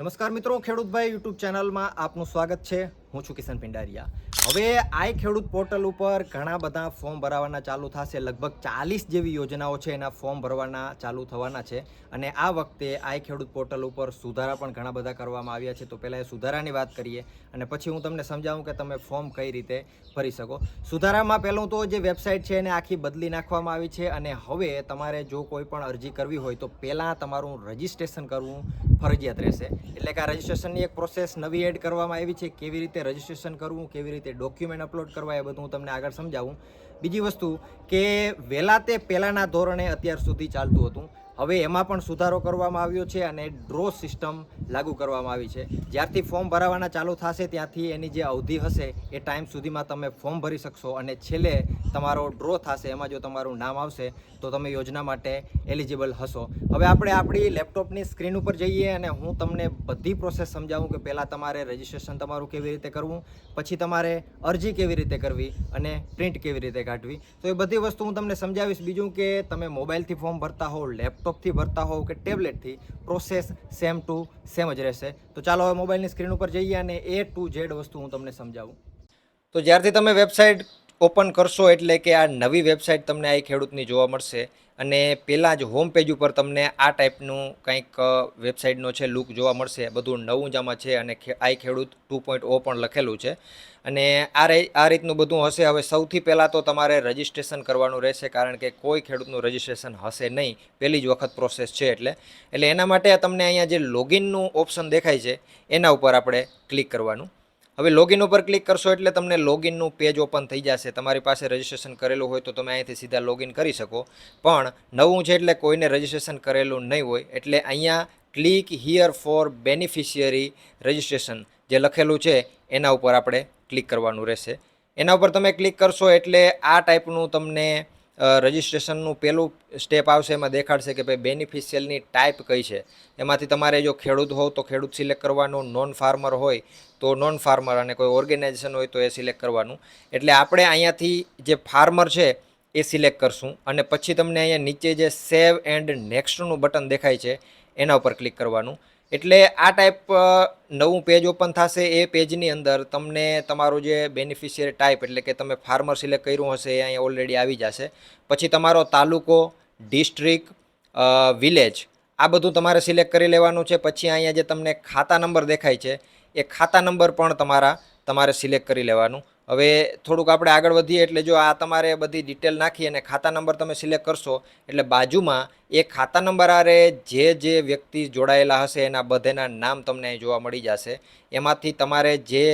નમસ્કાર મિત્રો, ખેડૂતભાઈ યુટ્યુબ ચેનલમાં આપનું સ્વાગત છે. હું છું કિશન પિંડારિયા. હવે આઈ ખેડૂત પોર્ટલ ઉપર ઘણા બધા ફોર્મ ભરાવાના ચાલુ થશે. લગભગ 40 જેવી યોજનાઓ છે એના ફોર્મ ભરવાના ચાલુ થવાના છે. અને આ વખતે આઈ ખેડૂત પોર્ટલ ઉપર સુધારા પણ ઘણા બધા કરવામાં આવ્યા છે. તો પહેલાં એ સુધારાની વાત કરીએ અને પછી હું તમને સમજાવું કે તમે ફોર્મ કઈ રીતે ભરી શકો. સુધારામાં પહેલું તો જે વેબસાઇટ છે એને આખી બદલી નાખવામાં આવી છે. અને હવે તમારે જો કોઈ પણ અરજી કરવી હોય તો પહેલાં તમારું રજિસ્ટ્રેશન કરવું ફરજિયાત રહેશે. એટલે કે આ રજિસ્ટ્રેશનની એક પ્રોસેસ નવી એડ કરવામાં આવી છે. કેવી રીતે રજિસ્ટ્રેશન કરવું, કેવી રીતે ડોક્યુમેન્ટ અપલોડ કરવા, એ બધું હું તમને આગળ સમજાવું. બીજી વસ્તુ કે વહેલા તે પહેલાંના ધોરણે અત્યાર સુધી ચાલતું હતું, હવે એમાં પણ સુધારો કરવામાં આવ્યો છે અને ડ્રો સિસ્ટમ લાગુ કરવામાં આવી છે. જ્યારથી ફોર્મ ભરાવાના ચાલુ થશે ત્યાંથી એની જે અવધિ હશે એ ટાઈમ સુધીમાં તમે ફોર્મ ભરી શકશો અને છેલ્લે તમારો ડ્રો થશે. એમાં જો તમારું નામ આવશે તો તમે યોજના માટે એલિજિબલ હશો. હવે આપણે આપણી લેપટોપની સ્ક્રીન ઉપર જઈએ અને હું તમને બધી પ્રોસેસ સમજાવું કે પહેલાં તમારે રજિસ્ટ્રેશન તમારું કેવી રીતે કરવું, પછી તમારે અરજી કેવી રીતે કરવી અને પ્રિન્ટ કેવી રીતે કાઢવી. તો એ બધી વસ્તુ હું તમને સમજાવીશ. બીજું કે તમે મોબાઈલથી ફોર્મ ભરતા હોવ, લેપટોપથી ભરતા હોવ કે ટેબ્લેટથી, પ્રોસેસ સેમ ટુ સેમ જ રહેશે. તો ચાલો હવે મોબાઈલની સ્ક્રીન ઉપર જઈએ અને A to Z વસ્તુ હું તમને સમજાવું. તો જ્યારથી તમે વેબસાઇટ ઓપન કરશો એટલે કે આ નવી વેબસાઇટ તમને આઈ ખેડૂતની જોવા મળશે અને પહેલાં જ હોમ પેજ ઉપર તમને આ ટાઈપનું કંઈક વેબસાઇટનો છે લુક જોવા મળશે. બધું નવું જ આમાં છે અને આઈ ખેડૂત 2.0 પણ લખેલું છે અને આ રીતનું બધું હશે. હવે સૌથી પહેલાં તો તમારે રજિસ્ટ્રેશન કરવાનું રહેશે, કારણ કે કોઈ ખેડૂતનું રજિસ્ટ્રેશન હશે નહીં, પહેલી જ વખત પ્રોસેસ છે. એટલે એના માટે તમને અહીંયા જે લોગિનનું ઓપ્શન દેખાય છે એના ઉપર આપણે ક્લિક કરવાનું. હવે લોગિન ઉપર ક્લિક કરશો એટલે તમને લોગિનનું પેજ ઓપન થઈ જશે. તમારી પાસે રજિસ્ટ્રેશન કરેલું હોય તો તમે અહીંથી સીધા લોગિન કરી શકો, પણ નવું છે એટલે કોઈને રજિસ્ટ્રેશન કરેલું નહીં હોય એટલે અહીંયા click here for beneficiary registration જે લખેલું છે એના ઉપર આપણે ક્લિક કરવાનું રહેશે. એના ઉપર તમે ક્લિક કરશો એટલે આ ટાઈપનું તમને રજિસ્ટ્રેશનનું પહેલું સ્ટેપ આવશે. એમાં દેખાડશે કે ભાઈ બેનિફિશિયલની ટાઈપ કઈ છે. એમાંથી તમારે જો ખેડૂત હોવ તો ખેડૂત સિલેક્ટ કરવાનું, નોન ફાર્મર હોય તો નોન ફાર્મર અને કોઈ ઓર્ગેનાઇઝેશન હોય તો એ સિલેક્ટ કરવાનું. એટલે આપણે અહીંયાથી જે ફાર્મર છે એ સિલેક્ટ કરશું અને પછી તમને અહીંયા નીચે જે સેવ એન્ડ નેક્સ્ટનું બટન દેખાય છે એના ઉપર ક્લિક કરવાનું. એટલે આ ટાઈપ નવું પેજ ઓપન થશે. એ પેજની અંદર તમને તમારું જે બેનિફિશિયરી ટાઈપ એટલે કે તમે ફાર્મર સિલેક્ટ કર્યું હશે એ અહીંયા ઓલરેડી આવી જશે. પછી તમારો તાલુકો, ડિસ્ટ્રિક્ટ, વિલેજ આ બધું તમારે સિલેક્ટ કરી લેવાનું છે. પછી અહીંયા જે તમને ખાતા નંબર દેખાય છે એ ખાતા નંબર પણ તમારે સિલેક્ટ કરી લેવાનું. હવે થોડુંક આપણે આગળ વધીએ એટલે જો આ તમારે બધી ડિટેલ નાખી અને ખાતા નંબર તમે સિલેક્ટ કરશો એટલે બાજુમાં એ ખાતા નંબર આરે જે વ્યક્તિ જોડાયેલા હશે એના બધાના નામ તમને અહીં જોવા મળી જશે. એમાંથી તમારે જે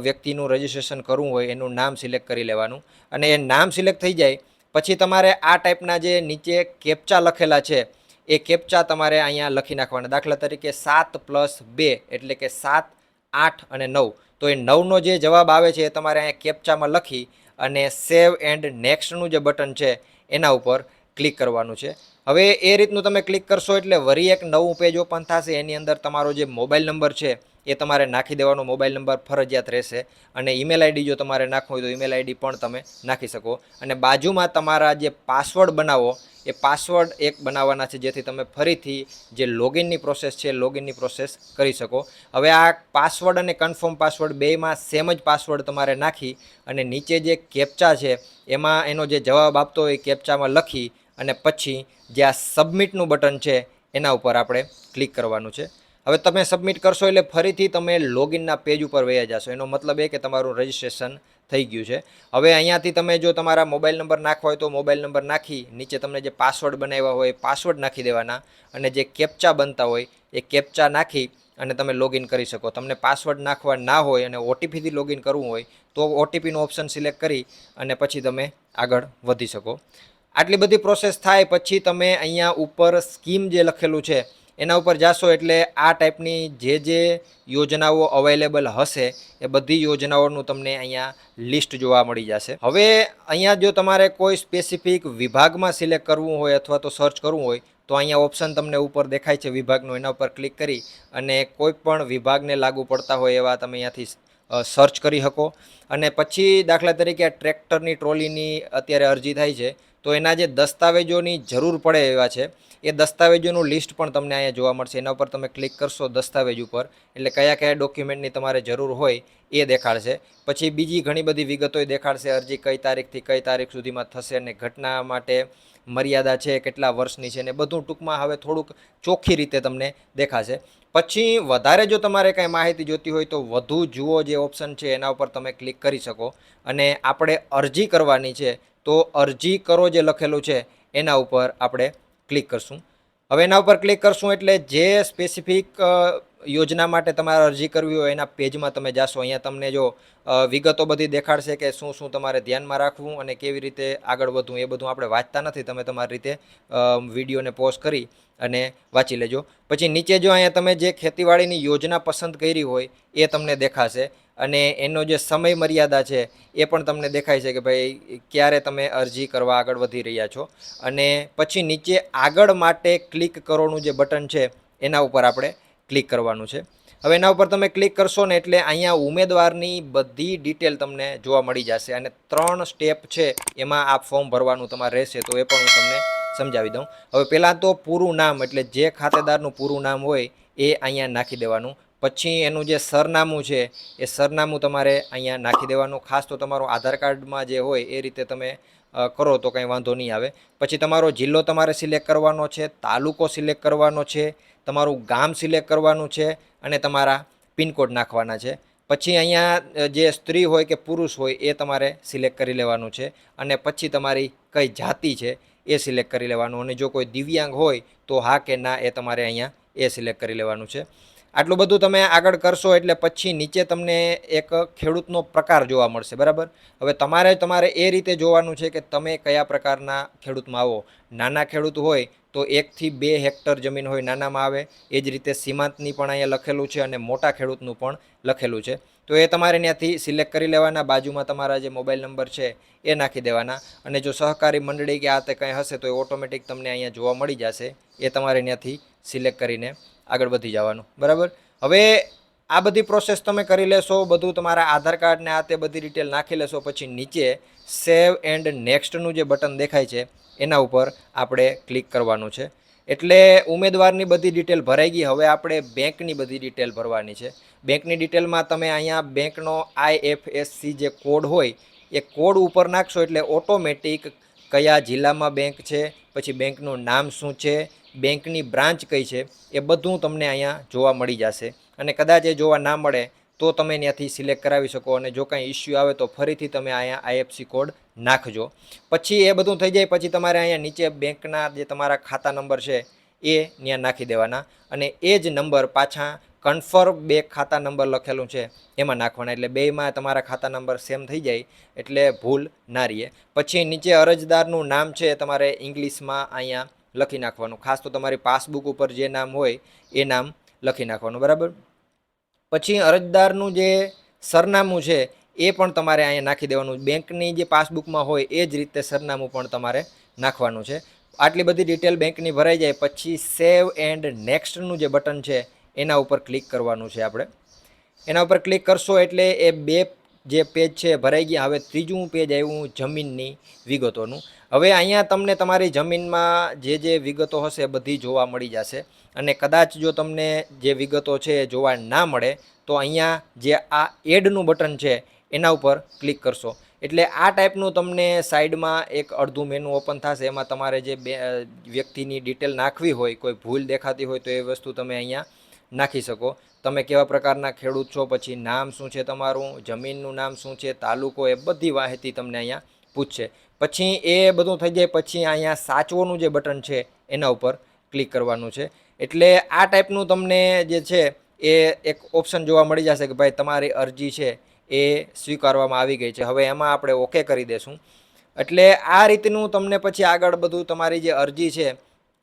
વ્યક્તિનું રજિસ્ટ્રેશન કરવું હોય એનું નામ સિલેક્ટ કરી લેવાનું. અને એ નામ સિલેક્ટ થઈ જાય પછી તમારે આ ટાઈપના જે નીચે કેપ્ચા લખેલા છે એ કેપ્ચા તમારે અહીંયા લખી નાખવાના. દાખલા તરીકે 7+2 એટલે કે 7, 8 અને 9. તો એ 9નો જે જવાબ આવે છે એ તમારે અહીંયા કેપ્ચામાં લખી અને સેવ એન્ડ નેક્સ્ટનું જે બટન છે એના ઉપર ક્લિક કરવાનું છે. હવે એ રીતનું તમે ક્લિક કરશો એટલે વળી એક નવું પેજ ઓપન થશે. એની અંદર તમારો જે મોબાઈલ નંબર છે એ તમારે નાખી દેવાનો. મોબાઈલ નંબર ફરજિયાત રહેશે અને ઈમેલ આઈડી જો તમારે નાખવું હોય તો ઈમેલ આઈડી પણ તમે નાખી શકો. અને બાજુમાં તમારા જે પાસવર્ડ બનાવો એ પાસવર્ડ એક બનાવવાના છે, જેથી તમે ફરીથી જે લોગિનની પ્રોસેસ છે લોગિનની પ્રોસેસ કરી શકો. હવે આ પાસવર્ડ અને કન્ફર્મ પાસવર્ડ બેયમાં સેમ જ પાસવર્ડ તમારે નાખી અને નીચે જે કેપ્ચા છે એમાં એનો જે જવાબ આપતો હોય એ કેપ્ચામાં લખી અને પછી જે આ સબમિટનું બટન છે એના ઉપર આપણે ક્લિક કરવાનું છે. હવે તમે સબમિટ કરશો એટલે ફરીથી તમે લોગિનના પેજ ઉપર વયા જશો. એનો મતલબ એ કે તમારું રજિસ્ટ્રેશન થઈ ગયું છે. હવે અહીંયાથી તમે જો તમારા મોબાઈલ નંબર નાખવા હોય તો મોબાઈલ નંબર નાખી નીચે તમને જે પાસવર્ડ બનાવ્યા હોય એ પાસવર્ડ નાખી દેવાના અને જે કેપ્ચા બનતા હોય એ કેપ્ચા નાખી અને તમે લોગિન કરી શકો. તમને પાસવર્ડ નાખવા ના હોય અને ઓટીપીથી લોગિન કરવું હોય તો ઓટીપીનો ઓપ્શન સિલેક્ટ કરી અને પછી તમે આગળ વધી શકો. આટલી બધી પ્રોસેસ થાય પછી તમે અહીંયા ઉપર સ્કીમ જે લખેલું છે એના ઉપર જાશો એટલે આ ટાઈપની જે યોજનાઓ અવેલેબલ હશે એ બધી યોજનાઓનું તમને અહીંયા લિસ્ટ જોવા મળી જશે. હવે અહીંયા જો તમારે કોઈ સ્પેસિફિક વિભાગમાં સિલેક્ટ કરવું હોય અથવા તો સર્ચ કરવું હોય તો અહીંયા ઓપ્શન તમને ઉપર દેખાય છે વિભાગનું, એના ઉપર ક્લિક કરી અને કોઈ પણ વિભાગને લાગુ પડતા હોય એવા તમે અહીંયાથી સર્ચ કરી શકો. અને પછી દાખલા તરીકે ટ્રેક્ટરની ટ્રોલીની અત્યારે અરજી થાય છે તો એના જે દસ્તાવેજોની જરૂર પડે એવા છે એ દસ્તાવેજોનું લિસ્ટ પણ તમને અહીંયા જોવા મળશે. એના ઉપર તમે ક્લિક કરશો દસ્તાવેજ ઉપર એટલે કયા કયા ડોક્યુમેન્ટની તમારે જરૂર હોય એ દેખાડશે. પછી બીજી ઘણી બધી વિગતો દેખાડશે, અરજી કઈ તારીખથી કઈ તારીખ સુધીમાં થશે અને ઘટના માટે મર્યાદા છે કેટલા વર્ષની છે ને બધું ટૂંકમાં હવે થોડુંક ચોખ્ખી રીતે તમને દેખાશે. પછી વધારે જો તમારે કાંઈ માહિતી જોતી હોય તો વધુ જુઓ જે ઓપ્શન છે એના ઉપર તમે ક્લિક કરી શકો અને આપણે અરજી કરવાની છે તો અરજી કરો જે લખેલું છે એના ઉપર આપણે ક્લિક કરશું. હવે એના ઉપર ક્લિક કરશું એટલે જે સ્પેસિફિક યોજના માટે તમારે અરજી કરવી હોય એના પેજમાં તમે જાશો. અહીંયા તમને જો વિગતો બધી દેખાડશે કે શું શું તમારે ધ્યાનમાં રાખવું અને કેવી રીતે આગળ વધવું એ બધું આપણે વાંચતા નથી, તમે તમારી રીતે વિડીયોને પોઝ કરી અને વાંચી લેજો. પછી નીચે જો અહીંયા તમે જે ખેતીવાડીની યોજના પસંદ કરી હોય એ તમને દેખાશે અને એનો જે સમય મર્યાદા છે એ પણ તમને દેખાય છે કે ભાઈ ક્યારે તમે અરજી કરવા આગળ વધી રહ્યા છો. અને પછી નીચે આગળ માટે ક્લિક કરોનું જે બટન છે એના ઉપર આપણે ક્લિક કરવાનું છે. હવે એના ઉપર તમે ક્લિક કરશો ને એટલે અહીંયા ઉમેદવારની બધી ડિટેલ તમને જોવા મળી જશે અને 3 સ્ટેપ છે એમાં આ ફોર્મ ભરવાનું તમારે રહેશે. તો એ પણ હું તમને સમજાવી દઉં. હવે પહેલાં તો પૂરું નામ એટલે જે ખાતેદારનું પૂરું નામ હોય એ અહીંયા નાખી દેવાનું. પછી એનું જે સરનામું છે એ સરનામું તમારે અહીંયા નાખી દેવાનું. ખાસ તો તમારું આધાર કાર્ડમાં જે હોય એ રીતે તમે કરો તો કંઈ વાંધો નહીં આવે. પછી તમારો જિલ્લો તમારે સિલેક્ટ કરવાનો છે, તાલુકો સિલેક્ટ કરવાનો છે, તમારું ગામ સિલેક્ટ કરવાનું છે અને તમારા પિનકોડ નાખવાના છે. પછી અહીંયા જે સ્ત્રી હોય કે પુરુષ હોય એ તમારે સિલેક્ટ કરી લેવાનું છે અને પછી તમારી કઈ જાતિ છે એ સિલેક્ટ કરી લેવાનું અને જો કોઈ દિવ્યાંગ હોય તો હા કે ના એ તમારે અહીંયા એ સિલેક્ટ કરી લેવાનું છે. આટલું બધું તમે આગળ કરશો એટલે પછી નીચે તમને એક ખેડૂતનો પ્રકાર જોવા મળશે, બરાબર. હવે તમારે એ રીતે જોવાનું છે કે તમે કયા પ્રકારના ખેડૂતમાં આવો. નાના ખેડૂત હોય તો 1 થી 2 હેક્ટર જમીન હોય નાનામાં આવે. એ જ રીતે સીમાંતની પણ અહીંયા લખેલું છે અને મોટા ખેડૂતનું પણ લખેલું છે. તો એ તમારે ત્યાંથી સિલેક્ટ કરી લેવાના. બાજુમાં તમારા જે મોબાઈલ નંબર છે એ નાખી દેવાના અને જો સહકારી મંડળી કે આ તે કંઈ હશે તો એ ઓટોમેટિક તમને અહીંયા જોવા મળી જશે. એ તમારે ત્યાંથી સિલેક્ટ કરીને આગળ વધી જવાનું, બરાબર. હવે આ બધી પ્રોસેસ તમે કરી લેશો, બધું તમારા આધાર કાર્ડ ને આ તે બધી ડિટેલ નાખી લેશો પછી નીચે સેવ એન્ડ નેક્સ્ટનું જે બટન દેખાય છે એના ઉપર આપણે ક્લિક કરવાનું છે. એટલે ઉમેદવારની બધી ડિટેલ ભરાઈ ગઈ. હવે આપણે બેંકની બધી ડિટેલ ભરવાની છે. બેંકની ડિટેલમાં તમે અહીંયા બેંકનો IFSC જે કોડ હોય એ કોડ ઉપર નાખશો એટલે ઓટોમેટિક કયા જિલ્લામાં બેંક છે, પછી બેંકનું નામ શું છે, બેંકની બ્રાન્ચ કઈ છે એ બધું તમને અહીંયા જોવા મળી જશે. અને કદાચ એ જોવા ના મળે તો તમે ત્યાંથી સિલેક્ટ કરાવી શકો અને જો કાંઈ ઇસ્યુ આવે તો ફરીથી તમે અહીંયા IFSC કોડ નાખજો. પછી એ બધું થઈ જાય પછી તમારે અહીંયા નીચે બેંકના જે તમારા ખાતા નંબર છે એ ત્યાં નાખી દેવાના અને એ જ નંબર પાછા કન્ફર્મ 2 ખાતા નંબર લખેલું છે એમાં નાખવાના. એટલે બેયમાં તમારા ખાતા નંબર સેમ થઈ જાય એટલે ભૂલ ના રહે. પછી નીચે અરજદારનું નામ છે તમારે ઇંગ્લિશમાં અહીંયા લખી નાખવાનું. ખાસ તો તમારી પાસબુક ઉપર જે નામ હોય એ નામ લખી નાખવાનું, બરાબર. પછી અરજદારનું જે સરનામું છે એ પણ તમારે અહીંયા નાખી દેવાનું. બેંકની જે પાસબુકમાં હોય એ જ રીતે સરનામું પણ તમારે નાખવાનું છે. આટલી બધી ડિટેલ બેંકની ભરાઈ જાય પછી સેવ એન્ડ નેક્સ્ટનું જે બટન છે એના ઉપર ક્લિક કરવાનું છે આપણે. એના ઉપર ક્લિક કરશો એટલે એ 2 જે પેજ છે ભરાઈ ગયા. હવે ત્રીજું પેજ આવ્યું જમીનની વિગતોનું. હવે અહીંયા તમને તમારી જમીનમાં જે વિગતો હશે બધી જોવા મળી જશે અને કદાચ જો તમને જે વિગતો છે એ જોવા ના મળે તો અહીંયા જે આ એડનું બટન છે એના ઉપર ક્લિક કરશો એટલે આ ટાઈપનું તમને સાઈડમાં એક અડધું મેનુ ઓપન થશે. એમાં તમારે જે વ્યક્તિની ડિટેલ નાખવી હોય, કોઈ ભૂલ દેખાતી હોય તો એ વસ્તુ તમે અહીંયા નાખી શકો. તમે કેવા પ્રકારના ખેડૂત છો, પછી નામ શું છે તમારું, જમીનનું નામ શું છે, તાલુકો, એ બધી માહિતી તમને અહીંયા પૂછશે. પછી એ બધું થઈ જાય પછી અહીંયા સાચવોનું જે બટન છે એના ઉપર ક્લિક કરવાનું છે. એટલે આ ટાઈપનું તમને જે છે એ એક ઓપ્શન જોવા મળી જશે કે ભાઈ તમારી અરજી છે એ સ્વીકારવામાં આવી ગઈ છે. હવે એમાં આપણે ઓકે કરી દેશું એટલે આ રીતનું તમને પછી આગળ બધું તમારી જે અરજી છે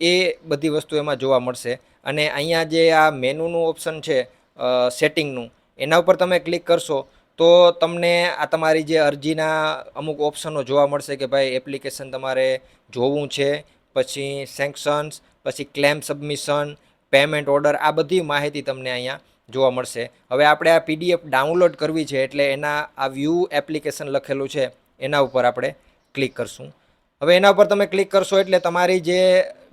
એ બધી વસ્તુ એમાં જોવા મળશે. અને અહીંયા જે આ મેનુનું ઓપ્શન છે સેટિંગનું એના ઉપર તમે ક્લિક કરશો તો તમને આ તમારી જે અરજીના અમુક ઓપ્શનો જોવા મળશે કે ભાઈ એપ્લિકેશન તમારે જોવું છે, પછી સેન્કશન્સ, પછી ક્લેમ સબમિશન, પેમેન્ટ ઓર્ડર, આ બધી માહિતી તમને અહીંયા જોવા મળશે. હવે આપણે આ PDF ડાઉનલોડ કરવી છે એટલે એના આ વ્યૂ એપ્લિકેશન લખેલું છે એના ઉપર આપણે ક્લિક કરશું. હવે એના ઉપર તમે ક્લિક કરશો એટલે તમારી જે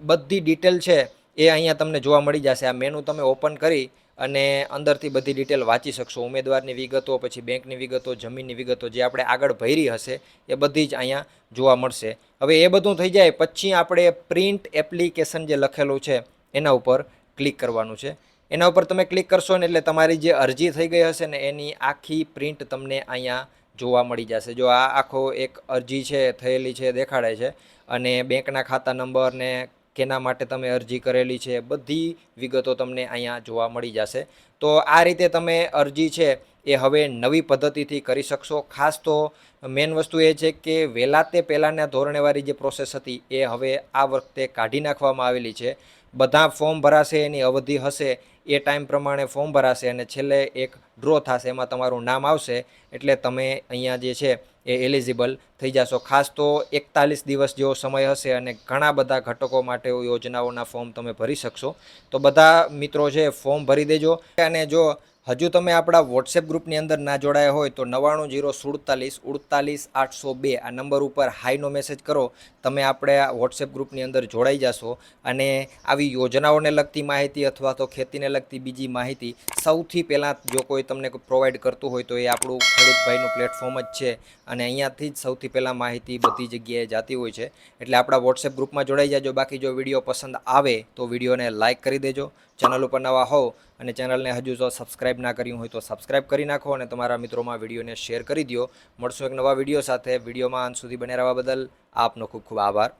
બધી ડિટેલ છે એ અહીંયા તમને જોવા મળી જશે. આ મેનુ તમે ઓપન કરી અને અંદરથી બધી ડિટેલ વાંચી શકશો. ઉમેદવારની વિગતો, પછી બેંકની વિગતો, જમીનની વિગતો જે આપણે આગળ ભરી હશે એ બધી જ અહીંયા જોવા મળશે. હવે એ બધું થઈ જાય પછી આપણે પ્રિન્ટ એપ્લિકેશન જે લખેલું છે એના ઉપર ક્લિક કરવાનું છે. એના ઉપર તમે ક્લિક કરશો ને એટલે તમારી જે અરજી થઈ ગઈ હશે ને એની આખી પ્રિન્ટ તમને અહીંયા જોવા મળી જશે. જો આ આખો એક અરજી છે થયેલી છે દેખાડે છે, અને બેંકના ખાતા નંબર ને કેના માટે તમે અરજી કરેલી છે બધી વિગતો તમને અહીંયા જોવા મળી જશે. તો આ રીતે તમે અરજી છે એ હવે નવી પદ્ધતિથી કરી શકશો. ખાસ તો મેઇન વસ્તુ એ છે કે વહેલા તે પહેલાંના ધોરણેવાળી જે પ્રોસેસ હતી એ હવે આ વખતે કાઢી નાખવામાં આવેલી છે. બધા ફોર્મ ભરાશે, એની અવધિ હશે એ ટાઈમ પ્રમાણે ફોર્મ ભરાશે અને છેલ્લે એક ડ્રો થશે, એમાં તમારું નામ આવશે એટલે તમે અહીંયા જે છે એ એલિજિબલ થઈ જશો. ખાસ તો 41 દિવસ જેવો સમય હશે અને ઘણા બધા ઘટકો માટે યોજનાઓના ફોર્મ તમે ભરી શકશો. તો બધા મિત્રો છે ફોર્મ ભરી દેજો. અને જો હજુ તમે આપણા વોટ્સએપ ગ્રુપની અંદર ના જોડાયા હોય તો 9904484802 આ નંબર ઉપર હાઈનો મેસેજ કરો. તમે આપણે આ વોટ્સએપ ગ્રુપની અંદર જોડાઈ જશો અને આવી યોજનાઓને લગતી માહિતી અથવા તો ખેતીને લગતી બીજી માહિતી સૌથી પહેલાં જો કોઈ તમને પ્રોવાઈડ કરતું હોય તો એ આપણું ખેડૂતભાઈનું પ્લેટફોર્મ જ છે, અને અહીંયાથી જ સૌથી પહેલાં માહિતી બધી જગ્યાએ જતી હોય છે. એટલે આપણા વોટ્સએપ ગ્રુપમાં જોડાઈ જાજો. બાકી જો વિડીયો પસંદ આવે તો વિડીયોને લાઇક કરી દેજો. ચેનલ ઉપર નવા હોવ અને ચેનલને હજુ જો સબસ્ક્રાઈબ ના કર્યું હોય તો સબસ્ક્રાઈબ કરી નાખો અને તમારા મિત્રોમાં વિડીયોને શેર કરી દો. મળશું એક નવા વિડીયો સાથે. વિડીયોમાં અંત સુધી બને રહેવા બદલ આપનો ખૂબ ખૂબ આભાર.